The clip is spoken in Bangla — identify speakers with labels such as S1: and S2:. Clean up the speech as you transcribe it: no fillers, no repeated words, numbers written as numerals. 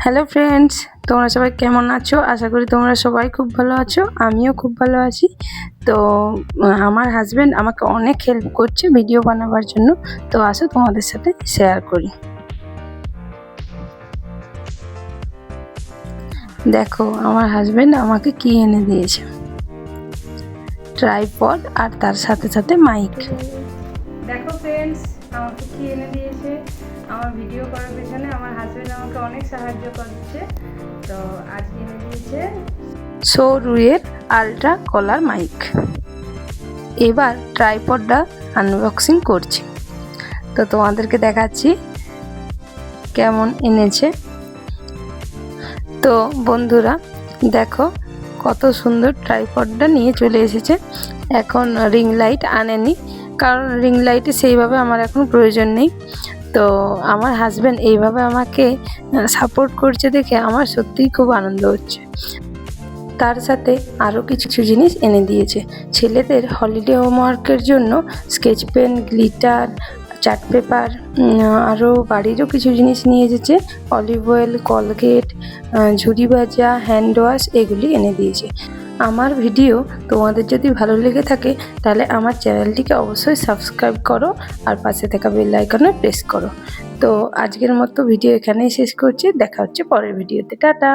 S1: হ্যালো ফ্রেন্ডস, তোমরা সবাই কেমন আছো? আশা করি তোমরা সবাই খুব ভালো আছো। আমিও খুব ভালো আছি। তো আমার হাজব্যান্ড আমাকে অনেক হেল্প করছে ভিডিও বানাবার জন্য। তো আসো তোমাদের সাথে শেয়ার করি। দেখো আমার হাজব্যান্ড আমাকে কি এনে দিয়েছে, ট্রাইপড আর তার সাথে সাথে মাইক। দেখো ফ্রেন্ডস, আমাকে কি এনে দিয়েছে। আমার ভিডিও করার পেছনে আমার হাজব্যান্ড আমাকে অনেক সাহায্য করছে। তো আজকে এনে দিয়েছে শোরুয়ের আলট্রা কলার মাইক। এবার ট্রাইপডটা আনবক্সিং করছি, তো তোমাদেরকে দেখাচ্ছি কেমন এনেছে। তো বন্ধুরা দেখো কত সুন্দর ট্রাইপডটা নিয়ে চলে এসেছে। এখন রিং লাইট আনেনি, কারণ রিং লাইটে সেইভাবে আমার এখন প্রয়োজন নেই। তো আমার হাজব্যান্ড এইভাবে আমাকে সাপোর্ট করছে দেখে আমার সত্যিই খুব আনন্দ হচ্ছে। তার সাথে আরও কিছু জিনিস এনে দিয়েছে ছেলেদের হলিডে হোমওয়ার্কের জন্য, sketch pen, glitter, chart paper, আরও বাড়িরও কিছু জিনিস নিয়ে এসেছে। অলিভ অয়েল, কলগেট, ঝুড়ি ভাজা, হ্যান্ড ওয়াশ, এগুলি এনে দিয়েছে। আমার ভিডিও তোমাদের যদি ভালো লেগে থাকে তাহলে আমার চ্যানেলটিকে অবশ্যই সাবস্ক্রাইব করো আর পাশে থাকা বেল আইকনে প্রেস করো। তো আজকের মতো ভিডিও এখানেই শেষ করছি, দেখা হচ্ছে পরের ভিডিওতে। টাটা।